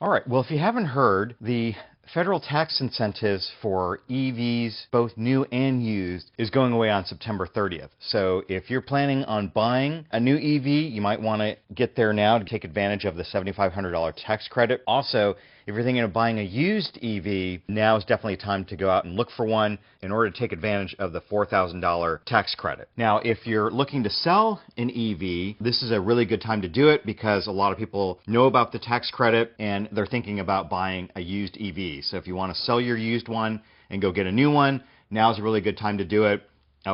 All right, well, if you haven't heard, the federal tax incentives for EVs, both new and used, is going away on September 30th. So if you're planning on buying a new EV, you might want to get there now to take advantage of the $7,500 tax credit. Also, if you're thinking of buying a used EV, now is definitely time to go out and look for one in order to take advantage of the $4,000 tax credit. Now, if you're looking to sell an EV, this is a really good time to do it because a lot of people know about the tax credit and they're thinking about buying a used EV. So if you want to sell your used one and go get a new one, now is a really good time to do it.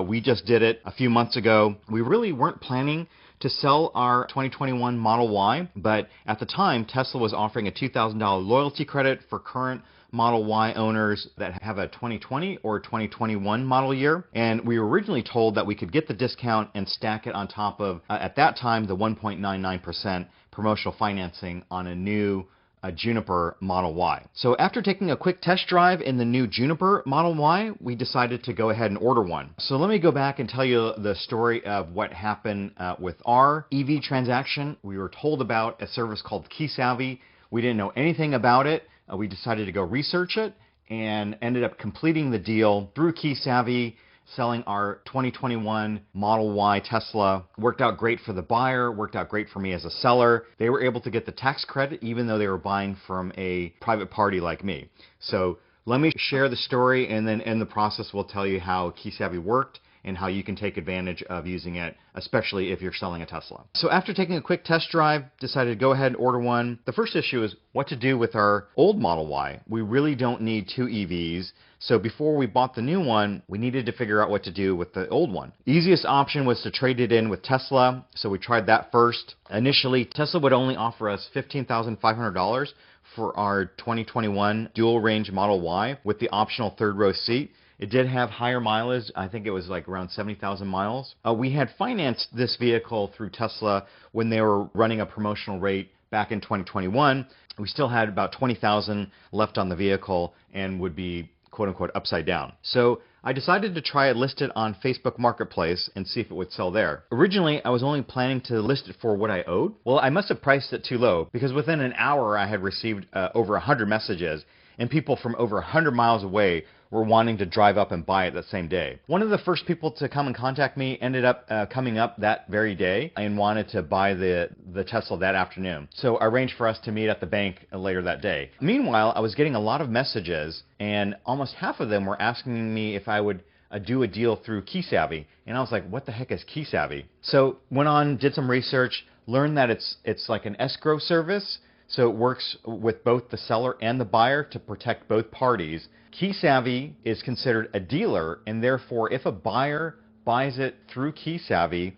We just did it a few months ago. We really weren't planning to sell our 2021 Model Y, but at the time, Tesla was offering a $2,000 loyalty credit for current Model Y owners that have a 2020 or 2021 model year. And we were originally told that we could get the discount and stack it on top of, at that time, the 1.99% promotional financing on a new Juniper Model Y. So after taking a quick test drive in the new Juniper Model Y, we decided to go ahead and order one. So let me go back and tell you the story of what happened with our EV transaction. We were told about a service called KeySavvy. We didn't know anything about it. We decided to go research it and ended up completing the deal through KeySavvy, selling our 2021 Model Y Tesla. Worked out great for the buyer, worked out great for me as a seller. They were able to get the tax credit even though they were buying from a private party like me. So let me share the story, and then in the process we'll tell you how KeySavvy worked and how you can take advantage of using it, especially if you're selling a Tesla. So after taking a quick test drive, decided to go ahead and order one. The first issue is what to do with our old Model Y. We really don't need two EVs. So before we bought the new one, we needed to figure out what to do with the old one. Easiest option was to trade it in with Tesla, so we tried that first. Initially, Tesla would only offer us $15,500 for our 2021 dual range Model Y with the optional third row seat. It did have higher mileage. I think it was like around 70,000 miles. We had financed this vehicle through Tesla when they were running a promotional rate back in 2021. We still had about 20,000 left on the vehicle and would be quote unquote upside down. So I decided to try it listed on Facebook Marketplace and see if it would sell there. Originally, I was only planning to list it for what I owed. Well, I must have priced it too low because within an hour I had received over 100 messages and people from over 100 miles away were wanting to drive up and buy it that same day. One of the first people to come and contact me ended up coming up that very day and wanted to buy the Tesla that afternoon. So I arranged for us to meet at the bank later that day. Meanwhile, I was getting a lot of messages, and almost half of them were asking me if I would do a deal through KeySavvy. And I was like, what the heck is KeySavvy? So went on, did some research, learned that it's like an escrow service. So it works with both the seller and the buyer to protect both parties. KeySavvy is considered a dealer, and therefore if a buyer buys it through KeySavvy,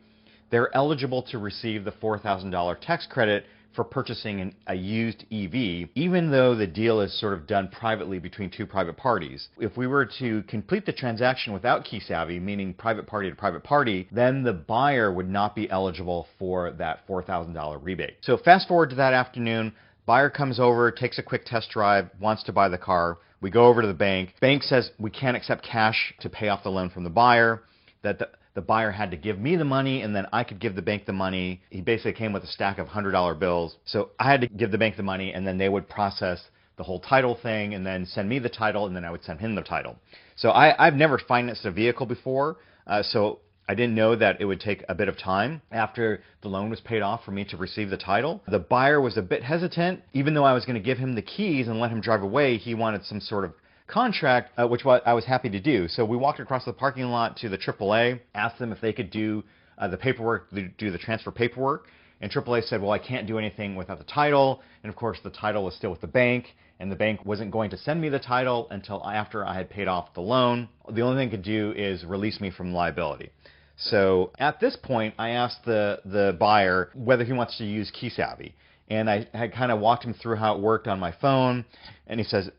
they're eligible to receive the $4,000 tax credit for purchasing a used EV, even though the deal is sort of done privately between two private parties. If we were to complete the transaction without KeySavvy, meaning private party to private party, then the buyer would not be eligible for that $4,000 rebate. So fast forward to that afternoon, buyer comes over, takes a quick test drive, wants to buy the car. We go over to the bank. Bank says we can't accept cash to pay off the loan from the buyer, that the buyer had to give me the money and then I could give the bank the money. He basically came with a stack of $100 bills. So I had to give the bank the money and then they would process the whole title thing and then send me the title and then I would send him the title. So I've never financed a vehicle before, so I didn't know that it would take a bit of time after the loan was paid off for me to receive the title. The buyer was a bit hesitant. Even though I was going to give him the keys and let him drive away, he wanted some sort of contract, which I was happy to do. So we walked across the parking lot to the AAA, asked them if they could do the paperwork, do the transfer paperwork. And AAA said, well, I can't do anything without the title. And of course, the title was still with the bank, and the bank wasn't going to send me the title until after I had paid off the loan. The only thing it could do is release me from liability. So at this point, I asked the buyer whether he wants to use KeySavvy. And I had kind of walked him through how it worked on my phone. And he says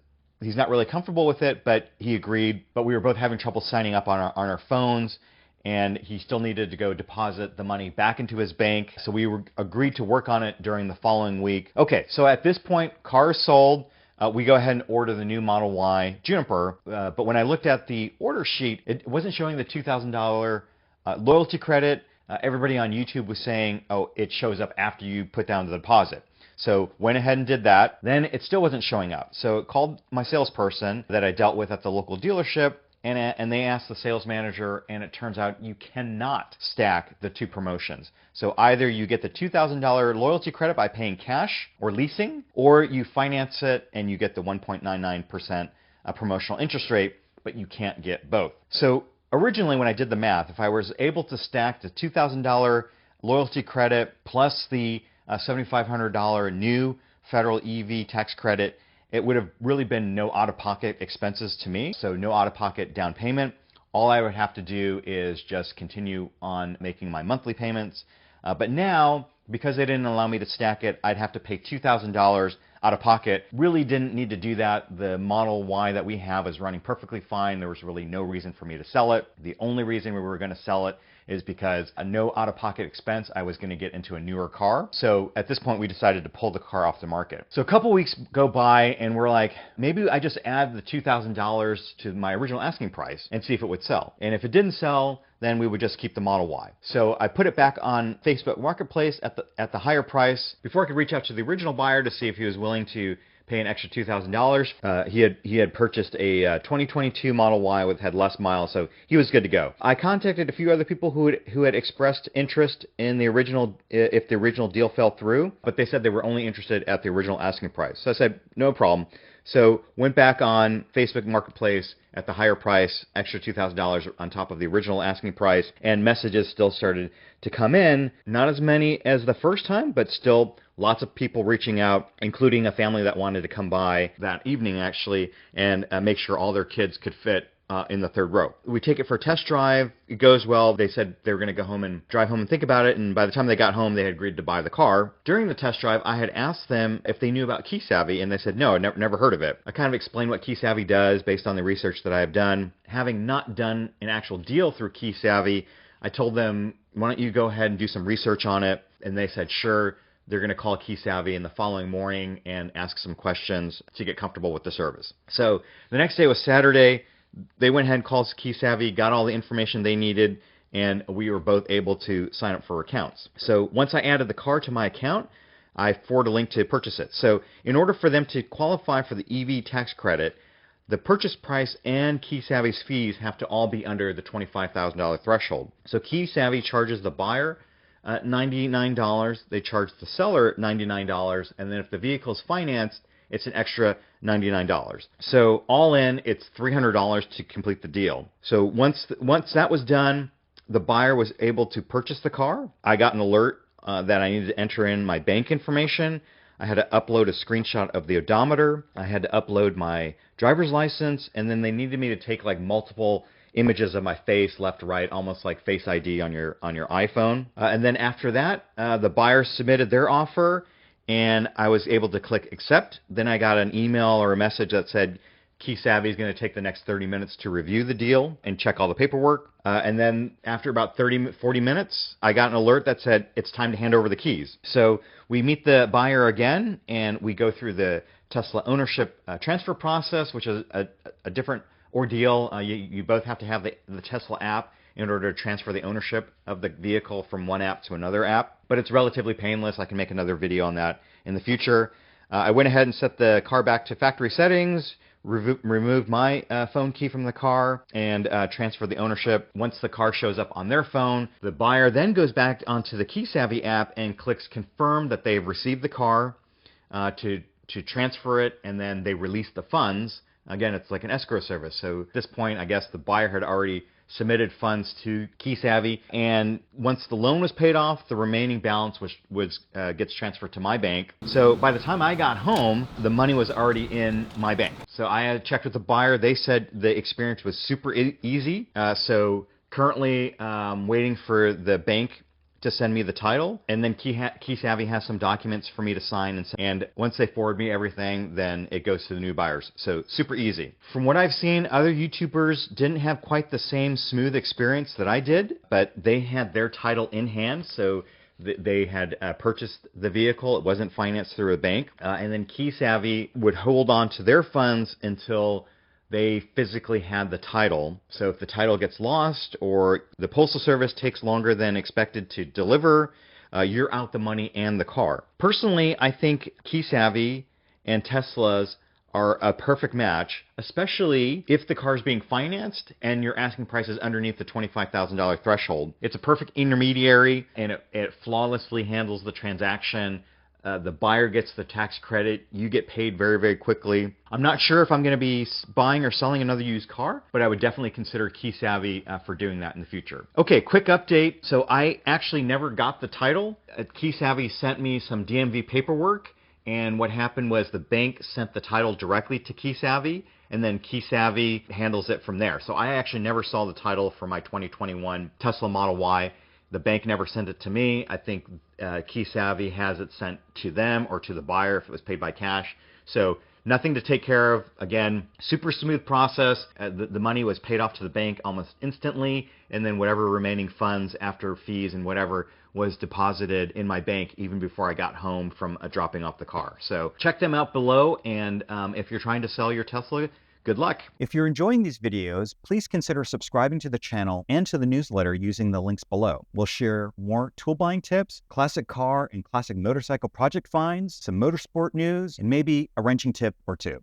he's not really comfortable with it, but he agreed. But we were both having trouble signing up on our phones. And he still needed to go deposit the money back into his bank. So we agreed to work on it during the following week. Okay, so at this point, car is sold. We go ahead and order the new Model Y Juniper. But when I looked at the order sheet, it wasn't showing the $2,000 loyalty credit. Everybody on YouTube was saying, oh, it shows up after you put down the deposit. So went ahead and did that. Then it still wasn't showing up. So called my salesperson that I dealt with at the local dealership, and they asked the sales manager, and it turns out you cannot stack the two promotions. So either you get the $2,000 loyalty credit by paying cash or leasing, or you finance it and you get the 1.99% promotional interest rate, but you can't get both. So originally when I did the math, if I was able to stack the $2,000 loyalty credit plus the $7,500 new federal EV tax credit, it would have really been no out-of-pocket expenses to me, so no out-of-pocket down payment. All I would have to do is just continue on making my monthly payments. But now, because they didn't allow me to stack it, I'd have to pay $2,000 out of pocket. Really didn't need to do that. The Model Y that we have is running perfectly fine. There was really no reason for me to sell it. The only reason we were going to sell it is because a no out-of-pocket expense, I was going to get into a newer car. So at this point, we decided to pull the car off the market. So a couple weeks go by, and we're like, maybe I just add the $2,000 to my original asking price and see if it would sell. And if it didn't sell, then we would just keep the Model Y. So I put it back on Facebook Marketplace at the higher price before I could reach out to the original buyer to see if he was willing to pay an extra $2,000. He had purchased a 2022 Model Y had less miles, so he was good to go. I contacted a few other people who had expressed interest in the original, if the original deal fell through, but they said they were only interested at the original asking price. So I said, no problem. So went back on Facebook Marketplace at the higher price, extra $2,000 on top of the original asking price, and messages still started to come in. Not as many as the first time, but still lots of people reaching out, including a family that wanted to come by that evening, actually, and make sure all their kids could fit in the third row. We take it for a test drive. It goes well. They said they were going to go home and drive home and think about it, and by the time they got home, they had agreed to buy the car. During the test drive, I had asked them if they knew about KeySavvy, and they said, no, never heard of it. I kind of explained what KeySavvy does based on the research that I have done. Having not done an actual deal through KeySavvy, I told them, why don't you go ahead and do some research on it? And they said, sure. They're going to call KeySavvy in the following morning and ask some questions to get comfortable with the service. So the next day was Saturday. They went ahead and called KeySavvy, got all the information they needed, and we were both able to sign up for accounts. So once I added the car to my account, I forwarded a link to purchase it. So in order for them to qualify for the EV tax credit, the purchase price and KeySavvy's fees have to all be under the $25,000 threshold. So KeySavvy charges the buyer $99, they charge the seller $99, and then if the vehicle is financed, it's an extra $99. So all in, it's $300 to complete the deal. So once that was done, the buyer was able to purchase the car. I got an alert that I needed to enter in my bank information. I had to upload a screenshot of the odometer. I had to upload my driver's license, and then they needed me to take like multiple images of my face, left to right, almost like Face ID on your iPhone. And then after that, the buyer submitted their offer, and I was able to click accept. Then I got an email or a message that said KeySavvy is going to take the next 30 minutes to review the deal and check all the paperwork. And then after about 40 minutes, I got an alert that said it's time to hand over the keys. So we meet the buyer again, and we go through the Tesla ownership transfer process, which is a different ordeal. You both have to have the Tesla app in order to transfer the ownership of the vehicle from one app to another app. But it's relatively painless. I can make another video on that in the future. I went ahead and set the car back to factory settings, removed my phone key from the car, and transferred the ownership. Once the car shows up on their phone, the buyer then goes back onto the KeySavvy app and clicks confirm that they've received the car to transfer it, and then they release the funds. Again, it's like an escrow service. So at this point, I guess the buyer had already submitted funds to KeySavvy, and once the loan was paid off, the remaining balance gets transferred to my bank. So by the time I got home, the money was already in my bank. So I had checked with the buyer. They said the experience was super easy. So currently waiting for the bank to send me the title, and then KeySavvy has some documents for me to sign, and once they forward me everything, then it goes to the new buyers. So super easy. From what I've seen, other YouTubers didn't have quite the same smooth experience that I did, but they had their title in hand, so they had purchased the vehicle. It wasn't financed through a bank, and then KeySavvy would hold on to their funds until they physically had the title. So if the title gets lost or the Postal Service takes longer than expected to deliver, you're out the money and the car. Personally, I think KeySavvy and Tesla's are a perfect match, especially if the car is being financed and you're asking prices underneath the $25,000 threshold. It's a perfect intermediary, and it flawlessly handles the transaction. The buyer gets the tax credit. You get paid very, very quickly. I'm not sure if I'm going to be buying or selling another used car, but I would definitely consider KeySavvy for doing that in the future. Okay, quick update. So I actually never got the title. KeySavvy sent me some DMV paperwork, and what happened was the bank sent the title directly to KeySavvy, and then KeySavvy handles it from there. So I actually never saw the title for my 2021 Tesla Model Y. The bank never sent it to me. I think KeySavvy has it sent to them or to the buyer if it was paid by cash. So nothing to take care of. Again, super smooth process. The money was paid off to the bank almost instantly, and then whatever remaining funds after fees and whatever was deposited in my bank even before I got home from dropping off the car. So check them out below, and if you're trying to sell your Tesla, good luck. If you're enjoying these videos, please consider subscribing to the channel and to the newsletter using the links below. We'll share more tool buying tips, classic car and classic motorcycle project finds, some motorsport news, and maybe a wrenching tip or two.